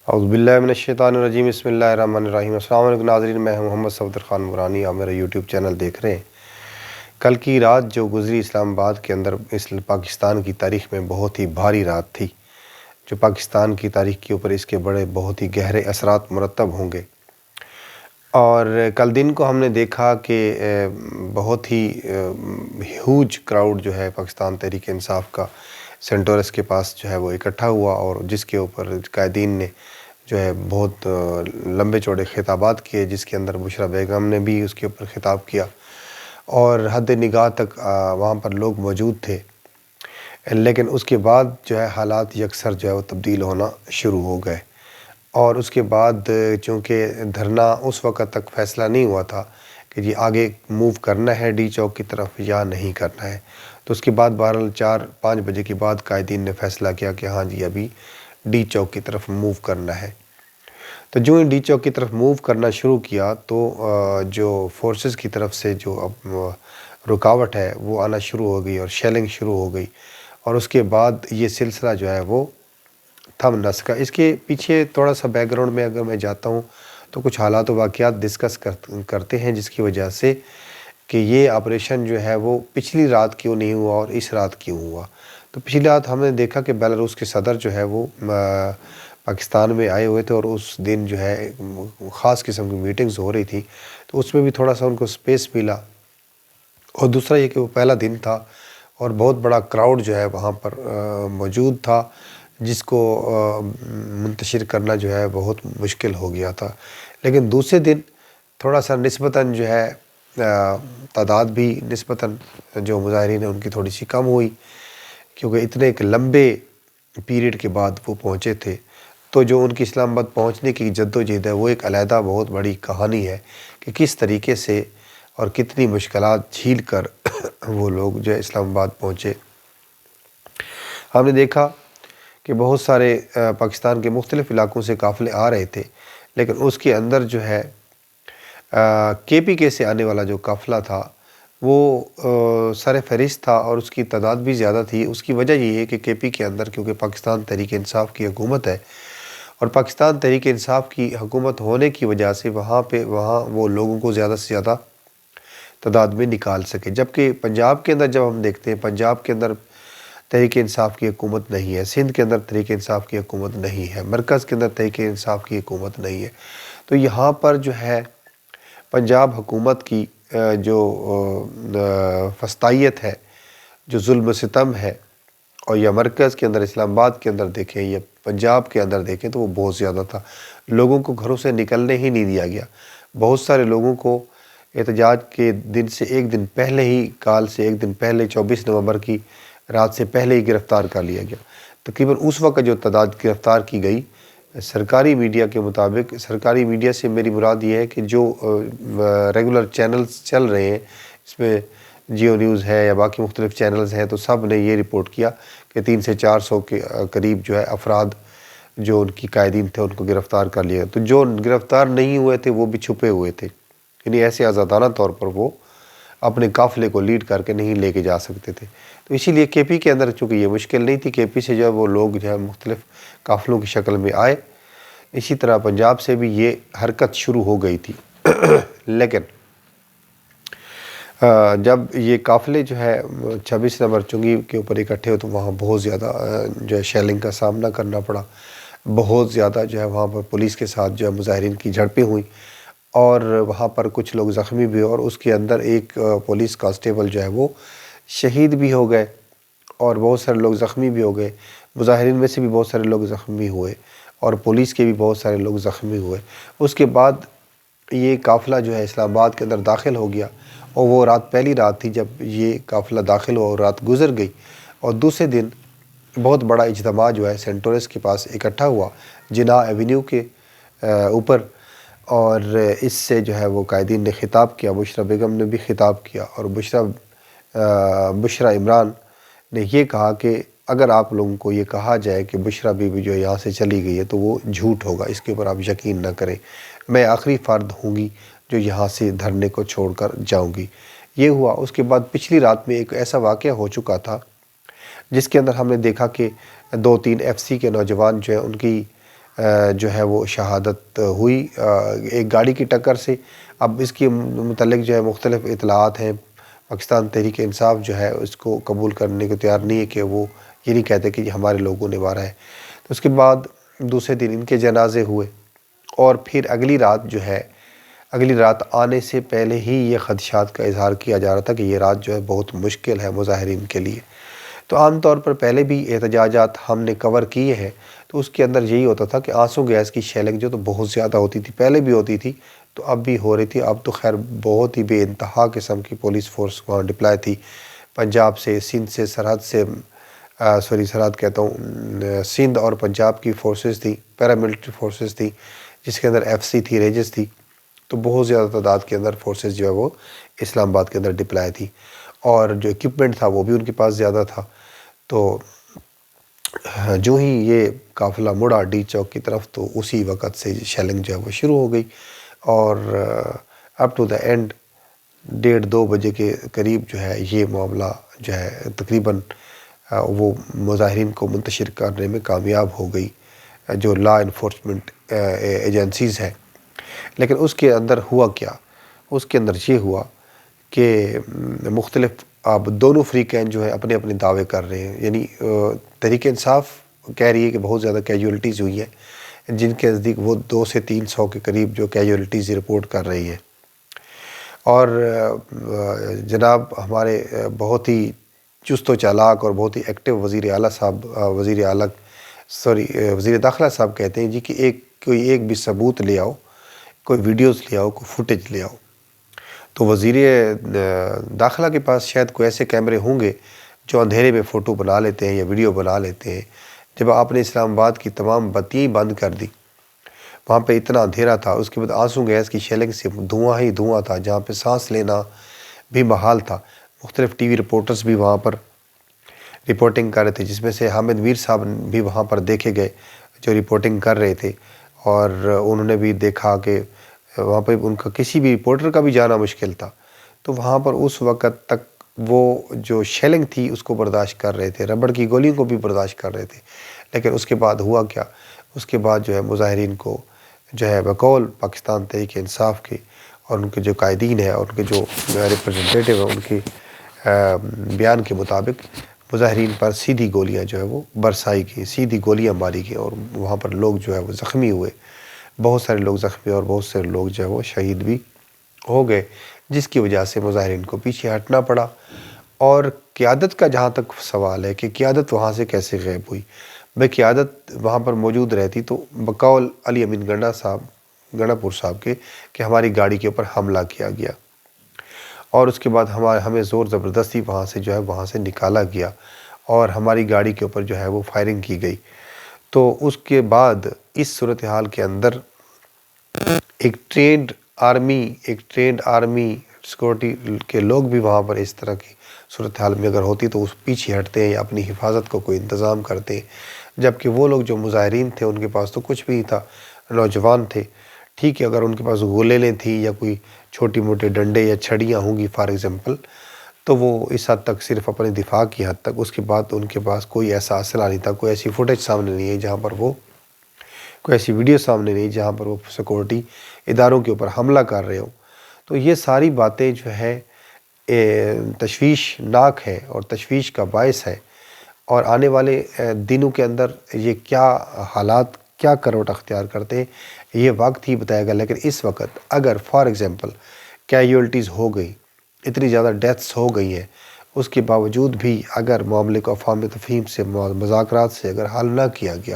اعوذ باللہ من الشیطان الرجیم، بسم اللہ الرحمن الرحیم۔ السلام علیکم ناظرین، میں ہوں محمد صفدر خان نورانی، آپ میرا یوٹیوب چینل دیکھ رہے ہیں۔ کل کی رات جو گزری اسلام آباد کے اندر اس پاکستان کی تاریخ میں بہت ہی بھاری رات تھی، جو پاکستان کی تاریخ کے اوپر اس کے بڑے بہت ہی گہرے اثرات مرتب ہوں گے۔ اور کل دن کو ہم نے دیکھا کہ بہت ہی ہیوج کراؤڈ جو ہے پاکستان تحریک انصاف کا سینٹورس کے پاس جو ہے وہ اکٹھا ہوا، اور جس کے اوپر قائدین نے جو ہے بہت لمبے چوڑے خطابات کیے، جس کے اندر بشریٰ بیگم نے بھی اس کے اوپر خطاب کیا، اور حد نگاہ تک وہاں پر لوگ موجود تھے۔ لیکن اس کے بعد جو ہے حالات یکسر جو ہے وہ تبدیل ہونا شروع ہو گئے، اور اس کے بعد چونکہ دھرنا اس وقت تک فیصلہ نہیں ہوا تھا کہ جی آگے موو کرنا ہے ڈی چوک کی طرف یا نہیں کرنا ہے، تو اس کے بعد بہرحال 4-5 بجے کے بعد قائدین نے فیصلہ کیا کہ ہاں جی ابھی ڈی چوک کی طرف موو کرنا ہے۔ تو جو ہی ڈی چوک کی طرف موو کرنا شروع کیا تو جو فورسز کی طرف سے جو اب رکاوٹ ہے وہ آنا شروع ہو گئی، اور شیلنگ شروع ہو گئی، اور اس کے بعد یہ سلسلہ جو ہے وہ تھم نہ سکا۔ اس کے پیچھے تھوڑا سا بیک گراؤنڈ میں اگر میں جاتا ہوں تو کچھ حالات و واقعات ڈسکس کرتے ہیں، جس کی وجہ سے کہ یہ آپریشن جو ہے وہ پچھلی رات کیوں نہیں ہوا اور اس رات کیوں ہوا۔ تو پچھلی رات ہم نے دیکھا کہ بیلاروس کے صدر جو ہے وہ پاکستان میں آئے ہوئے تھے، اور اس دن جو ہے خاص قسم کی میٹنگز ہو رہی تھی، تو اس میں بھی تھوڑا سا ان کو سپیس ملا۔ اور دوسرا یہ کہ وہ پہلا دن تھا اور بہت بڑا کراؤڈ جو ہے وہاں پر موجود تھا، جس کو منتشر کرنا جو ہے بہت مشکل ہو گیا تھا۔ لیکن دوسرے دن تھوڑا سا نسبتاً جو ہے تعداد بھی نسبتاً جو مظاہرین ہیں ان کی تھوڑی سی کم ہوئی، کیونکہ اتنے ایک لمبے پیریڈ کے بعد وہ پہنچے تھے۔ تو جو ان کی اسلام آباد پہنچنے کی جد و جہد ہے وہ ایک علیحدہ بہت بڑی کہانی ہے کہ کس طریقے سے اور کتنی مشکلات جھیل کر وہ لوگ جو ہے اسلام آباد پہنچے۔ ہم نے دیکھا کہ بہت سارے پاکستان کے مختلف علاقوں سے قافلے آ رہے تھے، لیکن اس کے اندر جو ہے KPK سے آنے والا جو قافلہ تھا وہ سر فہرست تھا، اور اس کی تعداد بھی زیادہ تھی۔ اس کی وجہ یہ ہے کہ KP کے اندر کیونکہ پاکستان تحریک انصاف کی حکومت ہے، اور پاکستان تحریک انصاف کی حکومت ہونے کی وجہ سے وہاں وہ لوگوں کو زیادہ سے زیادہ تعداد میں نکال سکے۔ جبکہ پنجاب کے اندر جب ہم دیکھتے ہیں، پنجاب کے اندر تحریک انصاف کی حکومت نہیں ہے، سندھ کے اندر تحریک انصاف کی حکومت نہیں ہے، مرکز کے اندر تحریک انصاف کی حکومت نہیں ہے، تو یہاں پر جو ہے پنجاب حکومت کی جو فسطائیت ہے، جو ظلم و ستم ہے، اور یا مرکز کے اندر اسلام آباد کے اندر دیکھیں یا پنجاب کے اندر دیکھیں تو وہ بہت زیادہ تھا۔ لوگوں کو گھروں سے نکلنے ہی نہیں دیا گیا۔ بہت سارے لوگوں کو احتجاج کے دن سے ایک دن پہلے ہی، کال سے ایک دن پہلے 24 نومبر کی رات سے پہلے ہی گرفتار کر لیا گیا۔ تقریباً اس وقت جو تعداد گرفتار کی گئی، سرکاری میڈیا کے مطابق، سرکاری میڈیا سے میری مراد یہ ہے کہ جو ریگولر چینلز چل رہے ہیں، اس میں جیو نیوز ہے یا باقی مختلف چینلز ہیں، تو سب نے یہ رپورٹ کیا کہ 300 سے 400 کے قریب جو ہے افراد جو ان کی قائدین تھے ان کو گرفتار کر لیا۔ تو جو گرفتار نہیں ہوئے تھے وہ بھی چھپے ہوئے تھے، یعنی ایسے آزادانہ طور پر وہ اپنے قافلے کو لیڈ کر کے نہیں لے کے جا سکتے تھے۔ تو اسی لیے KP کے اندر چونکہ یہ مشکل نہیں تھی، KP سے جو ہے وہ لوگ جو ہے مختلف قافلوں کی شکل میں آئے۔ اسی طرح پنجاب سے بھی یہ حرکت شروع ہو گئی تھی۔ لیکن جب یہ قافلے جو ہے 26 نمبر چنگی کے اوپر اکٹھے ہو تو وہاں بہت زیادہ جو ہے شیلنگ کا سامنا کرنا پڑا، بہت زیادہ جو ہے وہاں پر پولیس کے ساتھ جو ہے مظاہرین کی جھڑپیں ہوئیں، اور وہاں پر کچھ لوگ زخمی بھی ہوئے، اور اس کے اندر ایک پولیس کانسٹیبل جو ہے وہ شہید بھی ہو گئے، اور بہت سارے لوگ زخمی بھی ہو گئے۔ مظاہرین میں سے بھی بہت سارے لوگ زخمی ہوئے، اور پولیس کے بھی بہت سارے لوگ زخمی ہوئے۔ اس کے بعد یہ قافلہ جو ہے اسلام آباد کے اندر داخل ہو گیا، اور وہ رات پہلی رات تھی جب یہ قافلہ داخل ہوا اور رات گزر گئی، اور دوسرے دن بہت بڑا اجتماع جو ہے سینٹورس کے پاس اکٹھا ہوا جناح ایونیو کے اوپر، اور اس سے جو ہے وہ قائدین نے خطاب کیا، بشریٰ بیگم نے بھی خطاب کیا، اور بشریٰ عمران نے یہ کہا کہ اگر آپ لوگوں کو یہ کہا جائے کہ بشریٰ بی بی جو یہاں سے چلی گئی ہے تو وہ جھوٹ ہوگا، اس کے اوپر آپ یقین نہ کریں، میں آخری فرد ہوں گی جو یہاں سے دھرنے کو چھوڑ کر جاؤں گی۔ یہ ہوا۔ اس کے بعد پچھلی رات میں ایک ایسا واقعہ ہو چکا تھا جس کے اندر ہم نے دیکھا کہ 2-3 FC کے نوجوان جو ہیں ان کی جو ہے وہ شہادت ہوئی ایک گاڑی کی ٹکر سے۔ اب اس کے متعلق جو ہے مختلف اطلاعات ہیں۔ پاکستان تحریک انصاف جو ہے اس کو قبول کرنے کو تیار نہیں ہے کہ وہ یہ نہیں کہتے کہ ہمارے لوگوں نے مارا ہے۔ تو اس کے بعد دوسرے دن ان کے جنازے ہوئے، اور پھر اگلی رات آنے سے پہلے ہی یہ خدشات کا اظہار کیا جا رہا تھا کہ یہ رات جو ہے بہت مشکل ہے مظاہرین کے لیے۔ تو عام طور پر پہلے بھی احتجاجات ہم نے کور کیے ہیں، تو اس کے اندر یہی ہوتا تھا کہ آنسو گیس کی شیلنگ جو تو بہت زیادہ ہوتی تھی، پہلے بھی ہوتی تھی تو اب بھی ہو رہی تھی۔ اب تو خیر بہت ہی بے انتہا قسم کی پولیس فورس وہاں ڈپلائی تھی، پنجاب سے، سندھ سے، سرحد کہتا ہوں، سندھ اور پنجاب کی فورسز تھیں، پیراملٹری فورسز تھیں، جس کے اندر ایف سی تھی، ریجز تھی۔ تو بہت زیادہ تعداد کے اندر فورسز جو ہے وہ اسلام آباد کے اندر ڈپلائی تھی، اور جو ایکوپمنٹ تھا وہ بھی ان کے پاس زیادہ تھا۔ تو جو ہی یہ قافلہ مڑا ڈی چوک کی طرف تو اسی وقت سے شیلنگ جو ہے وہ شروع ہو گئی، اور اپ ٹو دا اینڈ 1:30-2 بجے کے قریب جو ہے یہ معاملہ جو ہے تقریباً وہ مظاہرین کو منتشر کرنے میں کامیاب ہو گئی جو لا انفورسمنٹ ایجنسیز ہیں۔ لیکن اس کے اندر ہوا کیا؟ اس کے اندر یہ ہوا کہ مختلف اب دونوں فریقین جو ہیں اپنے اپنے دعوے کر رہے ہیں، یعنی تحریک انصاف کہہ رہی ہے کہ بہت زیادہ کیجولٹیز ہوئی ہیں، جن کے نزدیک وہ 200 سے 300 کے قریب جو کیجولٹیز رپورٹ کر رہی ہے، اور جناب ہمارے بہت ہی چست و چالاک اور بہت ہی ایکٹیو وزیر داخلہ صاحب کہتے ہیں جی کہ کوئی ایک بھی ثبوت لے آؤ، کوئی ویڈیوز لے آؤ، کوئی فوٹیج لے آؤ۔ تو وزیر داخلہ کے پاس شاید کوئی ایسے کیمرے ہوں گے جو اندھیرے میں فوٹو بنا لیتے ہیں یا ویڈیو بنا لیتے ہیں۔ جب آپ نے اسلام آباد کی تمام بتیاں بند کر دی، وہاں پہ اتنا اندھیرا تھا، اس کے بعد آنسو گیس کی شیلنگ سے دھواں ہی دھواں تھا، جہاں پہ سانس لینا بھی محال تھا۔ مختلف ٹی وی رپورٹرز بھی وہاں پر رپورٹنگ کر رہے تھے، جس میں سے حامد میر صاحب بھی وہاں پر دیکھے گئے جو رپورٹنگ کر رہے تھے، اور انہوں نے بھی دیکھا کہ وہاں پہ ان کا کسی بھی رپورٹر کا بھی جانا مشکل تھا۔ تو وہاں پر اس وقت تک وہ جو شیلنگ تھی اس کو برداشت کر رہے تھے، ربڑ کی گولیوں کو بھی برداشت کر رہے تھے۔ لیکن اس کے بعد ہوا کیا؟ اس کے بعد جو ہے مظاہرین کو جو ہے بقول پاکستان تحریک انصاف کے اور ان کے جو قائدین ہیں اور ان کے جو ریپرزنٹیٹیو ہیں، ان کے بیان کے مطابق مظاہرین پر سیدھی گولیاں جو ہے وہ برسائی گئی، سیدھی گولیاں ماری گئی، اور وہاں پر لوگ جو ہے وہ زخمی ہوئے، بہت سارے لوگ زخمی اور بہت سے لوگ جو ہے وہ شہید بھی ہو گئے، جس کی وجہ سے مظاہرین کو پیچھے ہٹنا پڑا۔ اور قیادت کا جہاں تک سوال ہے کہ قیادت وہاں سے کیسے غائب ہوئی، بھئی قیادت وہاں پر موجود رہتی تو بقول علی امین گنڈا پور صاحب کے کہ ہماری گاڑی کے اوپر حملہ کیا گیا، اور اس کے بعد ہمیں زور زبردستی وہاں سے جو ہے وہاں سے نکالا گیا، اور ہماری گاڑی کے اوپر جو ہے وہ فائرنگ کی گئی۔ تو اس کے بعد اس صورتحال کے اندر ایک ٹرینڈ آرمی سیکورٹی کے لوگ بھی وہاں پر اس طرح کی صورتحال میں اگر ہوتی تو اس پیچھے ہٹتے ہیں یا اپنی حفاظت کو کوئی انتظام کرتے ہیں، جبکہ وہ لوگ جو مظاہرین تھے ان کے پاس تو کچھ بھی نہیں تھا، نوجوان تھے، ٹھیک ہے اگر ان کے پاس گولیلیں تھیں یا کوئی چھوٹی موٹے ڈنڈے یا چھڑیاں ہوں گی فار ایگزامپل، تو وہ اس حد تک صرف اپنے دفاع کی حد تک، اس کے بعد ان کے پاس کوئی ایسا اسلحہ نہیں تھا، کوئی ایسی فوٹیج سامنے نہیں ہے جہاں پر وہ کوئی ایسی ویڈیو سامنے نہیں جہاں پر وہ سیکورٹی اداروں کے اوپر حملہ کر رہے ہوں۔ تو یہ ساری باتیں جو ہے تشویشناک ہے اور تشویش کا باعث ہے، اور آنے والے دنوں کے اندر یہ کیا حالات کیا کروٹ اختیار کرتے ہیں یہ وقت ہی بتائے گا۔ لیکن اس وقت اگر فار ایگزامپل کیجولٹیز ہو گئی، اتنی زیادہ ڈیتھس ہو گئی ہیں، اس کے باوجود بھی اگر معاملے کو افہام تفہیم سے مذاکرات سے اگر حل نہ کیا گیا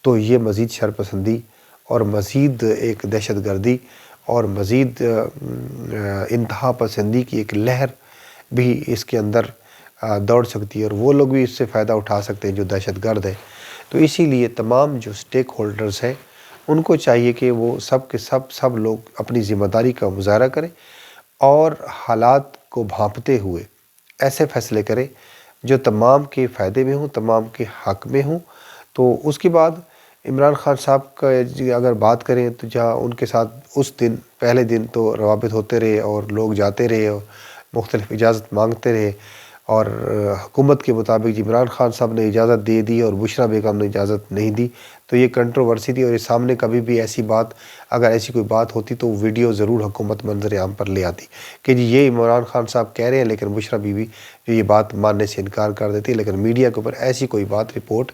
تو یہ مزید شرپسندی اور مزید ایک دہشت گردی اور مزید انتہا پسندی کی ایک لہر بھی اس کے اندر دوڑ سکتی ہے، اور وہ لوگ بھی اس سے فائدہ اٹھا سکتے ہیں جو دہشت گرد ہیں۔ تو اسی لیے تمام جو سٹیک ہولڈرز ہیں ان کو چاہیے کہ وہ سب لوگ اپنی ذمہ داری کا مظاہرہ کریں اور حالات کو بھانپتے ہوئے ایسے فیصلے کریں جو تمام کے فائدے میں ہوں، تمام کے حق میں ہوں۔ تو اس کے بعد عمران خان صاحب کا اگر بات کریں تو جہاں ان کے ساتھ اس دن پہلے دن تو روابط ہوتے رہے اور لوگ جاتے رہے اور مختلف اجازت مانگتے رہے، اور حکومت کے مطابق عمران خان صاحب نے اجازت دے دی اور بشریٰ بیگم نے اجازت نہیں دی، تو یہ کنٹروورسی تھی، اور یہ سامنے کبھی بھی ایسی بات، اگر ایسی کوئی بات ہوتی تو ویڈیو ضرور حکومت منظر عام پر لے آتی کہ جی یہ عمران خان صاحب کہہ رہے ہیں، لیکن بشریٰ بیوی جو یہ بات ماننے سے انکار کر دیتی، لیکن میڈیا کے اوپر ایسی کوئی بات رپورٹ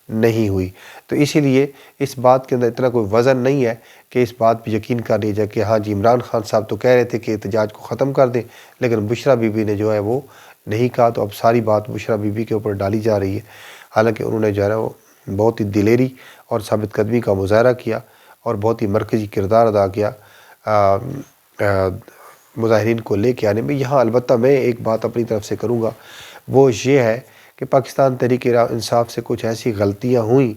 نہیں ہوئی۔ تو اسی لیے اس بات کے اندر اتنا کوئی وزن نہیں ہے کہ اس بات پہ یقین کر لیا جائے کہ ہاں جی عمران خان صاحب تو کہہ رہے تھے کہ احتجاج کو ختم کر دیں، لیکن بشریٰ بیوی نے جو ہے وہ نہیں کہا، تو اب ساری بات بشریٰ بیوی کے اوپر ڈالی جا رہی ہے۔ حالانکہ انہوں نے جو ہے وہ بہت ہی دلیری اور ثابت قدمی کا مظاہرہ کیا اور بہت ہی مرکزی کردار ادا کیا مظاہرین کو لے کے آنے میں۔ یہاں البتہ میں ایک بات اپنی طرف سے کروں گا، وہ یہ ہے کہ پاکستان تحریک انصاف سے کچھ ایسی غلطیاں ہوئیں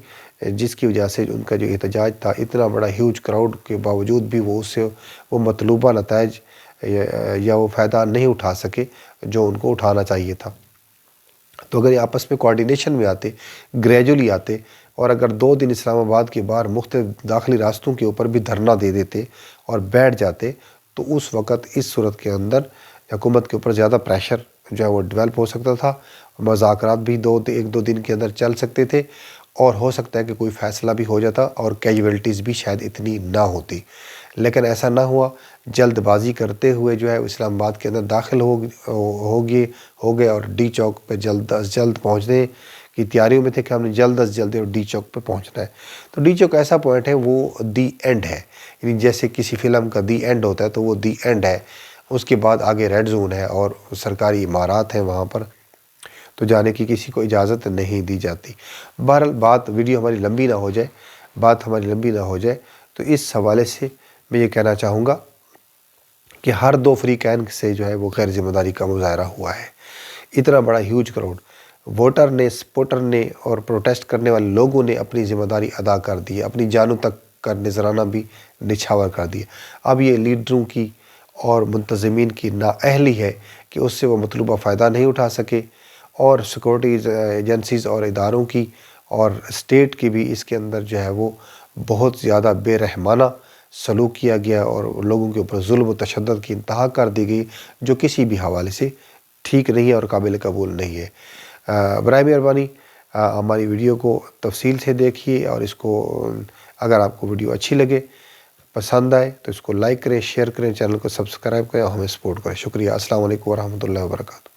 جس کی وجہ سے ان کا جو احتجاج تھا، اتنا بڑا ہیوج کراؤڈ کے باوجود بھی وہ اس سے وہ مطلوبہ نتائج یا وہ فائدہ نہیں اٹھا سکے جو ان کو اٹھانا چاہیے تھا۔ تو اگر یہ آپس میں کوارڈینیشن میں آتے، گریجولی آتے، اور اگر 2 دن اسلام آباد کے باہر مختلف داخلی راستوں کے اوپر بھی دھرنا دے دیتے اور بیٹھ جاتے، تو اس وقت اس صورت کے اندر حکومت کے اوپر زیادہ پریشر جو ہے وہ ڈیولپ ہو سکتا تھا، مذاکرات بھی 1-2 دن کے اندر چل سکتے تھے، اور ہو سکتا ہے کہ کوئی فیصلہ بھی ہو جاتا اور کیجویلٹیز بھی شاید اتنی نہ ہوتی، لیکن ایسا نہ ہوا۔ جلد بازی کرتے ہوئے جو ہے اسلام آباد کے اندر داخل ہو گئے اور ڈی چوک پہ جلد از جلد پہنچنے کی تیاریوں میں تھے کہ ہم نے جلد از جلد ڈی چوک پہ پہنچنا ہے۔ تو ڈی چوک ایسا پوائنٹ ہے، وہ دی اینڈ ہے، یعنی جیسے کسی فلم کا دی اینڈ ہوتا ہے تو وہ دی اینڈ ہے، اس کے بعد آگے ریڈ زون ہے اور سرکاری عمارات ہیں وہاں پر، تو جانے کی کسی کو اجازت نہیں دی جاتی۔ بہرحال ویڈیو ہماری لمبی نہ ہو جائے، تو اس حوالے سے میں یہ کہنا چاہوں گا کہ ہر 2 فریقین سے جو ہے وہ غیر ذمہ داری کا مظاہرہ ہوا ہے۔ اتنا بڑا ہیوج کراؤڈ، ووٹر نے، سپورٹر نے اور پروٹیسٹ کرنے والے لوگوں نے اپنی ذمہ داری ادا کر دی، اپنی جانوں تک کا نذرانہ بھی نچھاور کر دیا۔ اب یہ لیڈروں کی اور منتظمین کی نااہلی ہے کہ اس سے وہ مطلوبہ فائدہ نہیں اٹھا سکے، اور سیکورٹی ایجنسیز اور اداروں کی اور اسٹیٹ کی بھی اس کے اندر جو ہے وہ بہت زیادہ بے رحمانہ سلوک کیا گیا، اور لوگوں کے اوپر ظلم و تشدد کی انتہا کر دی گئی، جو کسی بھی حوالے سے ٹھیک نہیں ہے اور قابل قبول نہیں ہے۔ برائے مہربانی ہماری ویڈیو کو تفصیل سے دیکھیے، اور اس کو اگر آپ کو ویڈیو اچھی لگے، پسند آئے، تو اس کو لائک کریں، شیئر کریں، چینل کو سبسکرائب کریں اور ہمیں سپورٹ کریں۔ شکریہ۔ السلام علیکم ورحمۃ اللہ وبرکاتہ۔